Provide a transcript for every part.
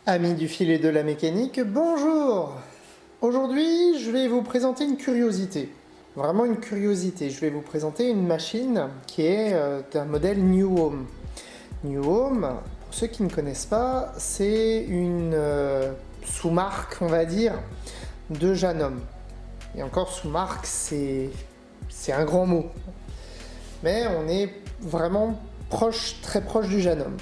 Amis du fil et de la mécanique, bonjour! Aujourd'hui, je vais vous présenter une curiosité. Vraiment une curiosité. Je vais vous présenter une machine qui est d'un modèle New Home. New Home, pour ceux qui ne connaissent pas, c'est une sous-marque, on va dire, de Janome. Et encore sous-marque, c'est un grand mot. Mais on est vraiment proche, très proche du Janome.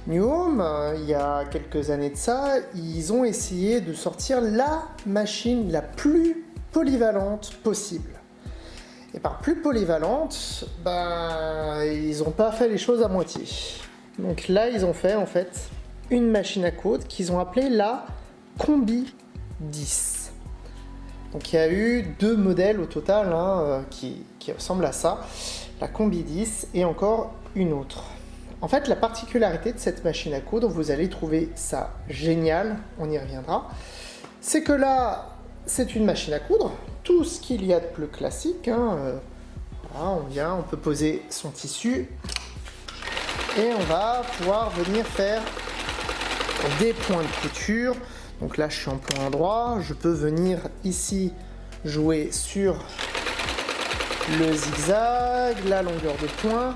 New Home, il y a quelques années de ça, ils ont essayé de sortir la machine la plus polyvalente possible. Et par plus polyvalente, ils n'ont pas fait les choses à moitié. Donc là, ils ont fait en fait une machine à coudre qu'ils ont appelée la Combi 10. Donc il y a eu deux modèles au total qui ressemblent à ça, la Combi 10 et encore une autre. En fait, la particularité de cette machine à coudre, vous allez trouver ça génial, on y reviendra, c'est que là, c'est une machine à coudre, tout ce qu'il y a de plus classique. Voilà, on peut poser son tissu et on va pouvoir venir faire des points de couture. Donc là, je suis en point droit, je peux venir ici jouer sur le zigzag, la longueur de point.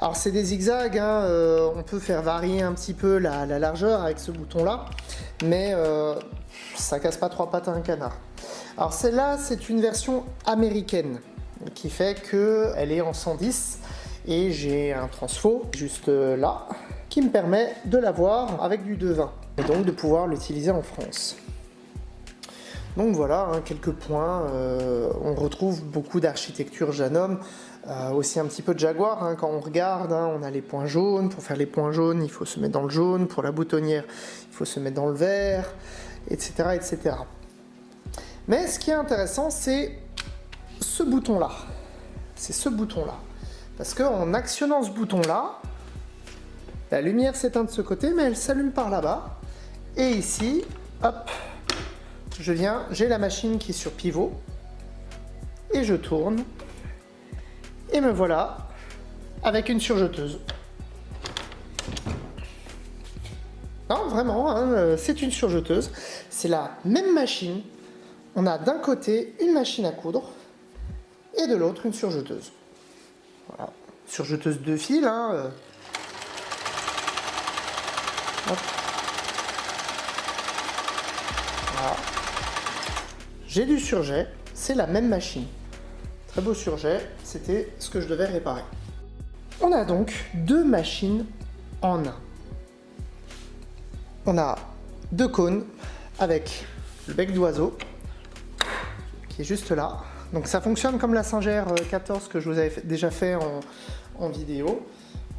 Alors c'est des zigzags, on peut faire varier un petit peu la largeur avec ce bouton là, mais ça casse pas trois pattes à un canard. Alors celle-là, c'est une version américaine qui fait qu'elle est en 110 et j'ai un transfo juste là qui me permet de l'avoir avec du 220 et donc de pouvoir l'utiliser en France. Donc voilà, quelques points. On retrouve beaucoup d'architecture Janome, aussi un petit peu de Jaguar. Quand on regarde, on a les points jaunes. Pour faire les points jaunes, il faut se mettre dans le jaune. Pour la boutonnière, il faut se mettre dans le vert, etc., etc. Mais ce qui est intéressant, c'est ce bouton-là. C'est ce bouton-là. Parce qu'en actionnant ce bouton-là, la lumière s'éteint de ce côté, mais elle s'allume par là-bas. Et ici, hop, j'ai la machine qui est sur pivot, et je tourne, et me voilà avec une surjeteuse. Non, vraiment, c'est une surjeteuse. C'est la même machine. On a d'un côté une machine à coudre, et de l'autre une surjeteuse. Voilà, surjeteuse de fil. Hop. Voilà. J'ai du surjet, c'est la même machine. Très beau surjet, c'était ce que je devais réparer. On a donc deux machines en un. On a deux cônes avec le bec d'oiseau qui est juste là. Donc ça fonctionne comme la Singer 14 que je vous avais déjà fait en vidéo.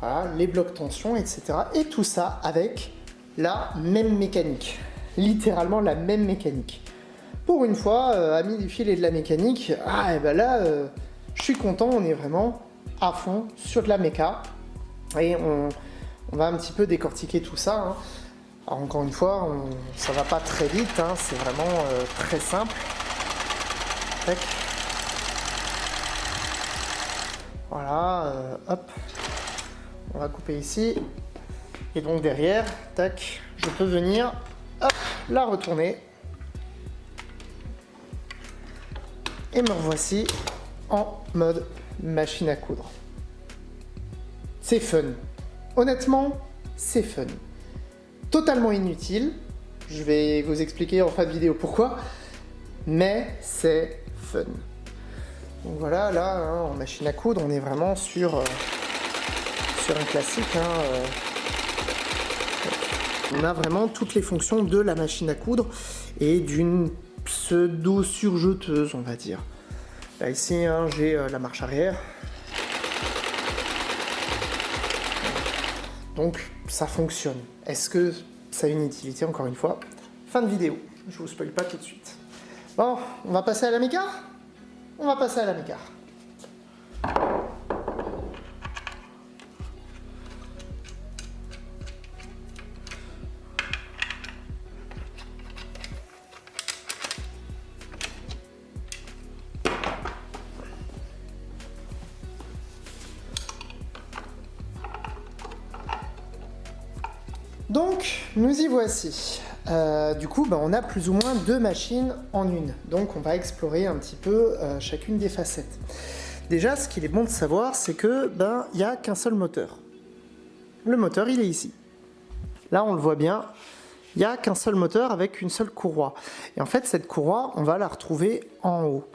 Voilà, les blocs tension, etc. Et tout ça avec la même mécanique. Littéralement la même mécanique. Pour une fois, amis du fil et de la mécanique, je suis content, on est vraiment à fond sur de la méca. Et on va un petit peu décortiquer tout ça. Alors encore une fois, ça va pas très vite, c'est vraiment très simple. Tac. Voilà, hop. On va couper ici. Et donc derrière, tac, je peux venir, hop, la retourner. Et me revoici en mode machine à coudre. C'est fun. Honnêtement, c'est fun. Totalement inutile. Je vais vous expliquer en fin de vidéo pourquoi. Mais c'est fun. Donc voilà, là, en machine à coudre, on est vraiment sur un classique. On a vraiment toutes les fonctions de la machine à coudre et d'une pseudo-surjeteuse, on va dire. Là, ici, j'ai la marche arrière. Donc, ça fonctionne. Est-ce que ça a une utilité, encore une fois? Fin de vidéo. Je vous spoil pas tout de suite. Bon, on va passer à la méca? On va passer à la méca. Donc, nous y voici. Du coup, on a plus ou moins 2 machines en une. Donc, on va explorer un petit peu chacune des facettes. Déjà, ce qu'il est bon de savoir, c'est que il n'y a qu'un seul moteur. Le moteur, il est ici. Là, on le voit bien. Il n'y a qu'un seul moteur avec une seule courroie. Et en fait, cette courroie, on va la retrouver en haut.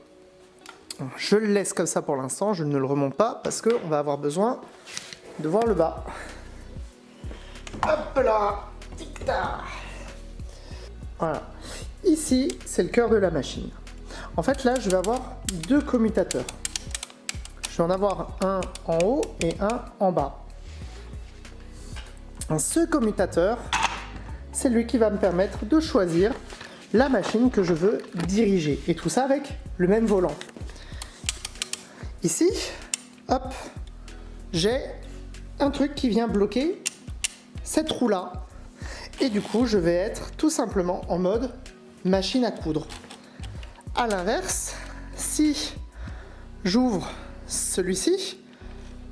Je le laisse comme ça pour l'instant, je ne le remonte pas parce qu'on va avoir besoin de voir le bas. Hop là, tic-tac. Voilà. Ici, c'est le cœur de la machine. En fait, là, je vais avoir 2 commutateurs. Je vais en avoir un en haut et un en bas. Ce commutateur, c'est lui qui va me permettre de choisir la machine que je veux diriger. Et tout ça avec le même volant. Ici, hop, j'ai un truc qui vient bloquer cette roue-là. Et du coup, je vais être tout simplement en mode machine à coudre. A l'inverse, si j'ouvre celui-ci,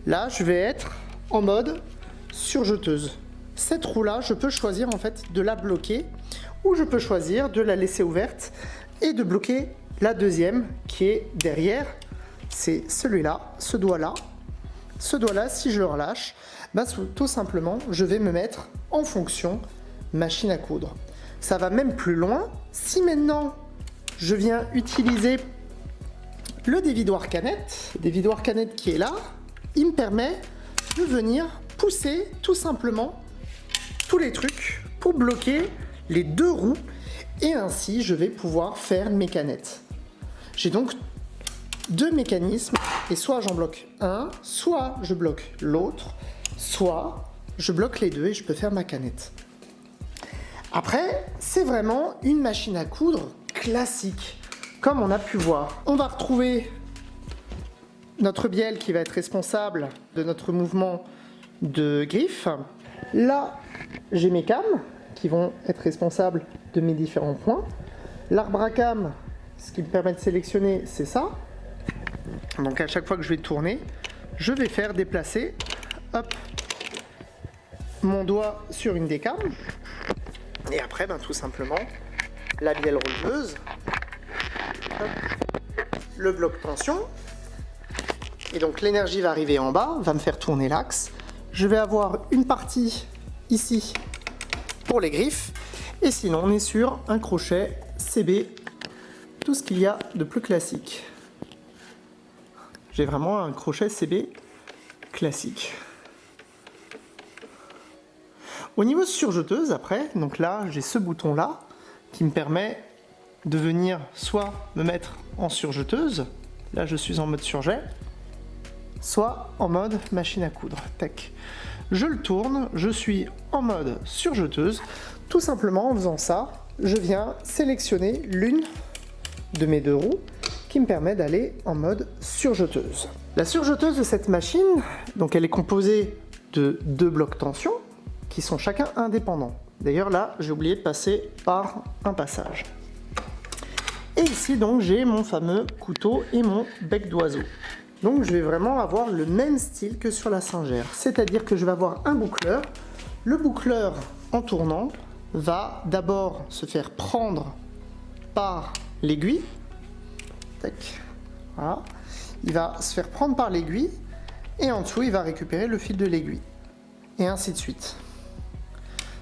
là, je vais être en mode surjeteuse. Cette roue-là, je peux choisir en fait de la bloquer ou je peux choisir de la laisser ouverte et de bloquer la deuxième qui est derrière. C'est celui-là, ce doigt-là. Ce doigt-là, si je le relâche, tout simplement, je vais me mettre en fonction machine à coudre. Ça va même plus loin. Si maintenant, je viens utiliser le dévidoir canette qui est là, il me permet de venir pousser tout simplement tous les trucs pour bloquer les 2 roues et ainsi je vais pouvoir faire mes canettes. J'ai donc 2 mécanismes et soit j'en bloque un, soit je bloque l'autre, soit je bloque les 2 et je peux faire ma canette. Après, c'est vraiment une machine à coudre classique, comme on a pu voir. On va retrouver notre bielle qui va être responsable de notre mouvement de griffe. Là, j'ai mes cames qui vont être responsables de mes différents points. L'arbre à cam, ce qui me permet de sélectionner, c'est ça. Donc à chaque fois que je vais tourner, je vais faire déplacer hop, mon doigt sur une des cames. Et après, tout simplement, la bielle releveuse, hop, le bloc tension. Et donc l'énergie va arriver en bas, va me faire tourner l'axe. Je vais avoir une partie ici pour les griffes. Et sinon, on est sur un crochet CB, tout ce qu'il y a de plus classique. J'ai vraiment un crochet CB classique. Au niveau surjeteuse, après, donc là, j'ai ce bouton-là qui me permet de venir soit me mettre en surjeteuse, là je suis en mode surjet, soit en mode machine à coudre. Tac. Je le tourne, je suis en mode surjeteuse. Tout simplement en faisant ça, je viens sélectionner l'une de mes 2 roues qui me permet d'aller en mode surjeteuse. La surjeteuse de cette machine, donc elle est composée de 2 blocs tension qui sont chacun indépendants. D'ailleurs là, j'ai oublié de passer par un passage. Et ici donc j'ai mon fameux couteau et mon bec d'oiseau. Donc je vais vraiment avoir le même style que sur la singère, c'est-à-dire que je vais avoir un boucleur. Le boucleur en tournant va d'abord se faire prendre par l'aiguille. Tac. Voilà. Il va se faire prendre par l'aiguille et en dessous il va récupérer le fil de l'aiguille. Et ainsi de suite.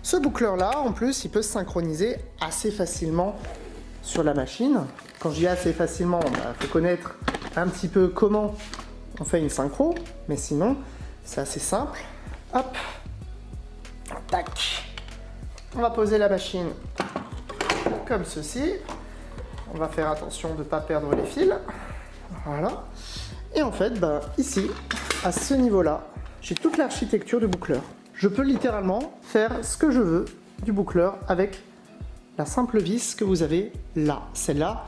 Ce boucleur là en plus il peut se synchroniser assez facilement sur la machine. Quand je dis assez facilement, il faut connaître un petit peu comment on fait une synchro, mais sinon c'est assez simple. Hop, tac. On va poser la machine comme ceci. On va faire attention de ne pas perdre les fils. Voilà. Et en fait, ici, à ce niveau-là, j'ai toute l'architecture du boucleur. Je peux littéralement faire ce que je veux du boucleur avec la simple vis que vous avez là. Celle-là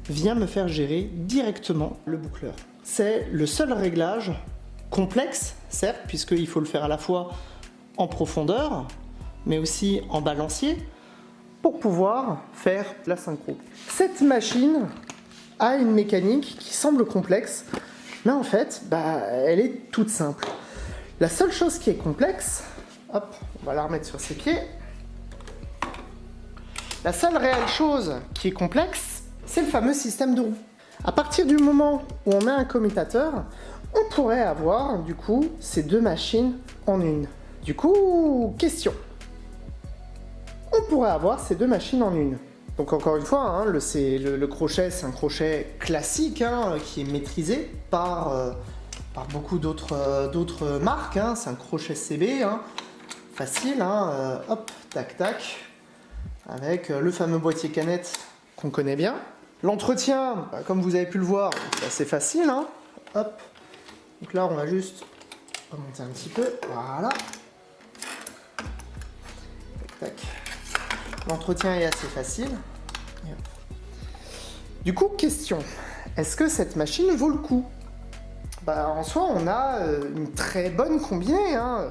vient me faire gérer directement le boucleur. C'est le seul réglage complexe, certes, puisqu'il faut le faire à la fois en profondeur, mais aussi en balancier, pour pouvoir faire la synchro. Cette machine a une mécanique qui semble complexe, mais en fait, elle est toute simple. La seule chose qui est complexe, hop, on va la remettre sur ses pieds, La seule réelle chose qui est complexe, c'est le fameux système de roue. À partir du moment où on met un commutateur, on pourrait avoir du coup ces deux machines en une. Du coup, question. On pourrait avoir ces deux machines en une. Donc encore une fois, hein, le crochet, c'est un crochet classique hein, qui est maîtrisé par beaucoup d'autres marques. Hein. C'est un crochet CB, hein, facile, hein, hop, tac, tac, avec le fameux boîtier canette qu'on connaît bien. L'entretien, comme vous avez pu le voir, c'est assez facile. Hein, hop. Donc là, on va juste remonter un petit peu, voilà. Tac, tac. L'entretien est assez facile. Du coup, question. Est-ce que cette machine vaut le coup? En soi, on a une très bonne combinée. Hein.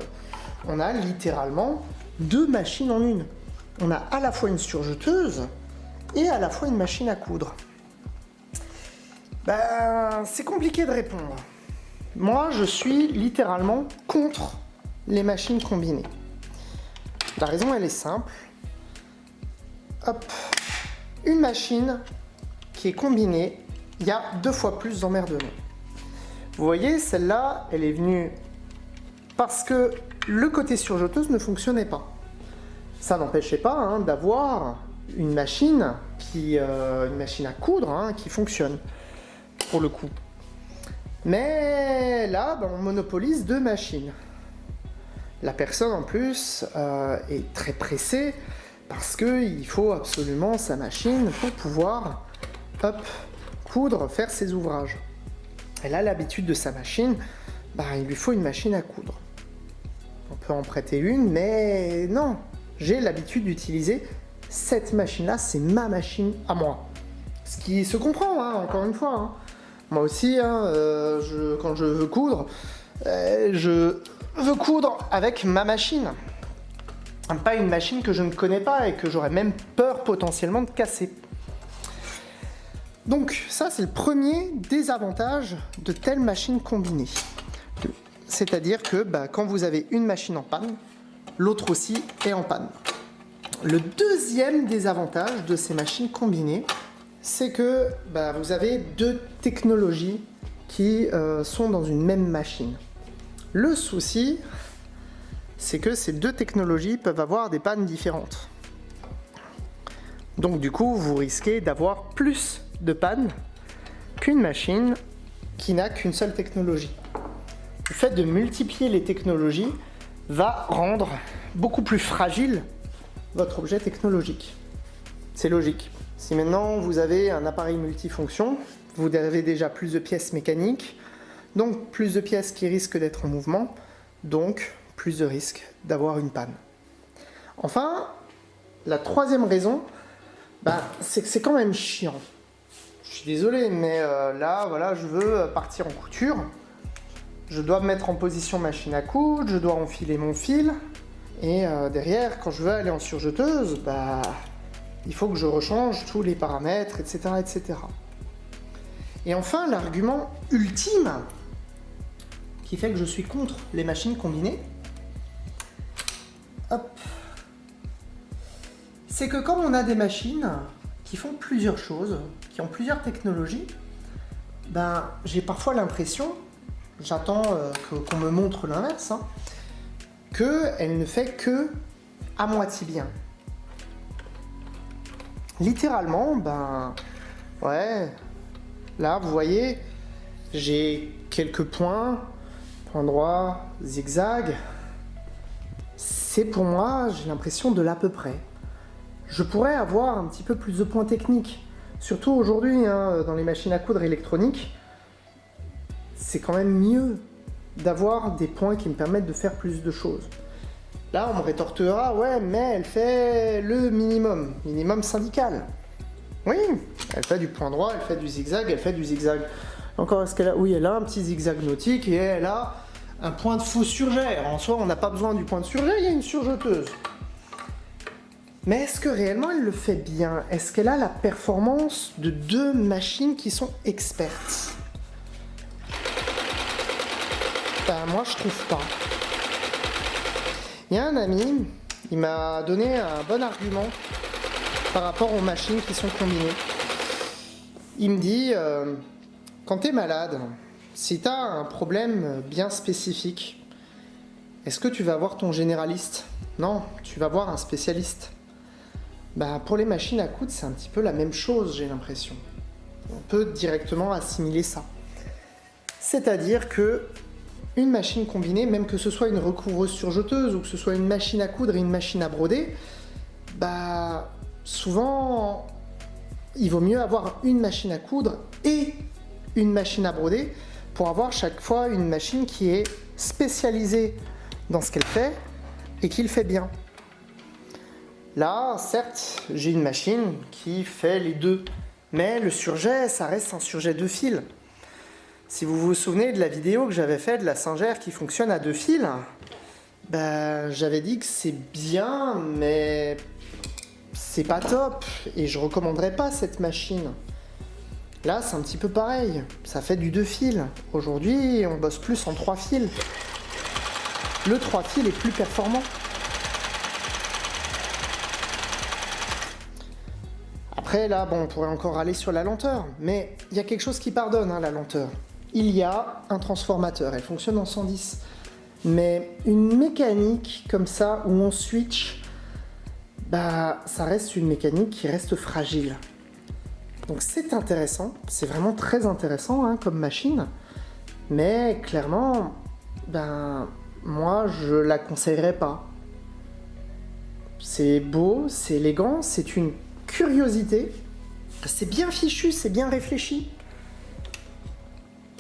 On a littéralement deux machines en une. On a à la fois une surjeteuse et à la fois une machine à coudre. C'est compliqué de répondre. Moi, je suis littéralement contre les machines combinées. La raison, elle est simple. Hop, une machine qui est combinée, il y a 2 fois plus d'emmerdement. Vous voyez, celle-là, elle est venue parce que le côté surjeteuse ne fonctionnait pas. Ça n'empêchait pas hein, d'avoir une machine à coudre hein, qui fonctionne, pour le coup. Mais là, on monopolise 2 machines. La personne, en plus, est très pressée parce qu'il faut absolument sa machine pour pouvoir coudre, faire ses ouvrages. Elle a l'habitude de sa machine, il lui faut une machine à coudre. On peut en prêter une, mais non, j'ai l'habitude d'utiliser cette machine-là, c'est ma machine à moi. Ce qui se comprend, hein, encore une fois. Hein. Moi aussi, hein, quand je veux coudre, je veux coudre avec ma machine. Pas une machine que je ne connais pas et que j'aurais même peur potentiellement de casser. Donc ça, c'est le premier désavantage de telle machine combinée. C'est-à-dire que quand vous avez une machine en panne, l'autre aussi est en panne. Le deuxième désavantage de ces machines combinées, c'est que vous avez 2 technologies qui sont dans une même machine. Le souci, c'est que ces 2 technologies peuvent avoir des pannes différentes. Donc du coup, vous risquez d'avoir plus de pannes qu'une machine qui n'a qu'une seule technologie. Le fait de multiplier les technologies va rendre beaucoup plus fragile votre objet technologique. C'est logique. Si maintenant vous avez un appareil multifonction, vous avez déjà plus de pièces mécaniques, donc plus de pièces qui risquent d'être en mouvement, donc plus de risques d'avoir une panne. Enfin, la troisième raison, c'est que c'est quand même chiant. Je suis désolé, mais là, voilà, je veux partir en couture. Je dois me mettre en position machine à coudre, je dois enfiler mon fil. Et derrière, quand je veux aller en surjeteuse, il faut que je rechange tous les paramètres, etc., etc. Et enfin, l'argument ultime qui fait que je suis contre les machines combinées, c'est que comme on a des machines qui font plusieurs choses, qui ont plusieurs technologies, j'ai parfois l'impression, j'attends qu'on me montre l'inverse, hein, qu'elle ne fait que à moitié bien. Littéralement, ouais, là vous voyez, j'ai quelques points droit, zigzag. C'est pour moi, j'ai l'impression de l'à peu près. Je pourrais avoir un petit peu plus de points techniques. Surtout aujourd'hui, hein, dans les machines à coudre électroniques, c'est quand même mieux d'avoir des points qui me permettent de faire plus de choses. Là, on me rétorquera, ouais, mais elle fait le minimum syndical. Oui, elle fait du point droit, elle fait du zigzag, elle fait du zigzag. Encore, est-ce qu'elle a... Oui, elle a un petit zigzag nautique et elle a un point de faux surjet. En soi, on n'a pas besoin du point de surjet, il y a une surjeteuse. Mais est-ce que réellement elle le fait bien? Est-ce qu'elle a la performance de 2 machines qui sont expertes? Moi, je trouve pas. Il y a un ami, il m'a donné un bon argument par rapport aux machines qui sont combinées. Il me dit, quand tu es malade, si tu as un problème bien spécifique, est-ce que tu vas voir ton généraliste? Non, tu vas voir un spécialiste. Bah, pour les machines à coudre, c'est un petit peu la même chose, j'ai l'impression. On peut directement assimiler ça. C'est-à-dire que une machine combinée, même que ce soit une recouvreuse surjeteuse ou que ce soit une machine à coudre et une machine à broder, bah souvent il vaut mieux avoir une machine à coudre et une machine à broder pour avoir chaque fois une machine qui est spécialisée dans ce qu'elle fait et qui le fait bien. Là, certes, j'ai une machine qui fait les deux, mais le surjet, ça reste un surjet de fil. Si vous vous souvenez de la vidéo que j'avais faite de la singère qui fonctionne à 2 fils, ben, j'avais dit que c'est bien, mais c'est pas top, et je recommanderais pas cette machine. Là, c'est un petit peu pareil, ça fait du 2 fils. Aujourd'hui, on bosse plus en 3 fils. Le 3 fils est plus performant. Après, là, bon, on pourrait encore aller sur la lenteur, mais il y a quelque chose qui pardonne, hein, la lenteur. Il y a un transformateur, elle fonctionne en 110. Mais une mécanique comme ça, où on switch, bah, ça reste une mécanique qui reste fragile. Donc c'est intéressant, c'est vraiment très intéressant, hein, comme machine. Mais clairement, ben, moi, je la conseillerais pas. C'est beau, c'est élégant, c'est une curiosité. C'est bien fichu, c'est bien réfléchi.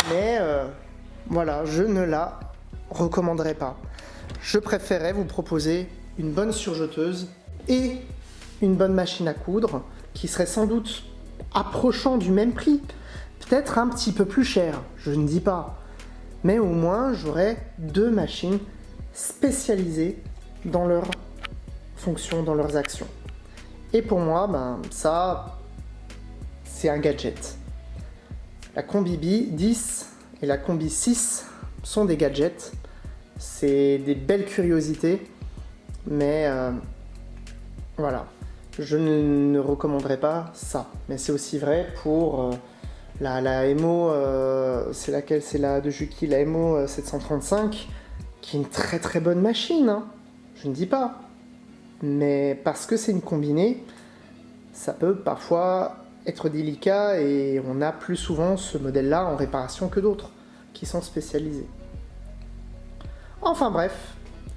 Mais voilà, je ne la recommanderais pas. Je préférais vous proposer une bonne surjeteuse et une bonne machine à coudre qui serait sans doute approchant du même prix, peut-être un petit peu plus cher, je ne dis pas. Mais au moins, j'aurais 2 machines spécialisées dans leurs fonctions, dans leurs actions. Et pour moi, ben, ça, c'est un gadget. La Combi 10 et la Combi 6 sont des gadgets. C'est des belles curiosités, mais voilà. Je ne recommanderais pas ça. Mais c'est aussi vrai pour la MO, c'est laquelle? C'est la de Juki, la MO 735, qui est une très très bonne machine, hein. Je ne dis pas. Mais parce que c'est une combinée, ça peut parfois être délicat et on a plus souvent ce modèle-là en réparation que d'autres qui sont spécialisés. Enfin bref,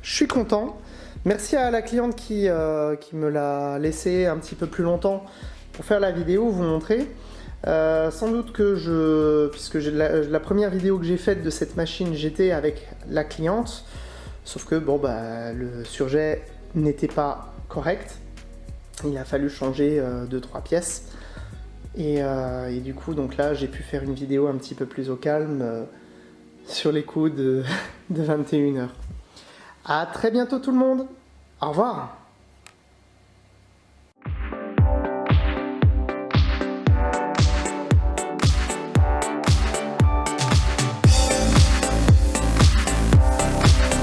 je suis content. Merci à la cliente qui me l'a laissé un petit peu plus longtemps pour faire la vidéo, vous montrer. Sans doute que puisque la première vidéo que j'ai faite de cette machine, j'étais avec la cliente, sauf que bon bah le surjet n'était pas correct. Il a fallu changer 2-3 pièces. Et du coup, donc là, j'ai pu faire une vidéo un petit peu plus au calme sur les coups de 21h. À très bientôt tout le monde. Au revoir.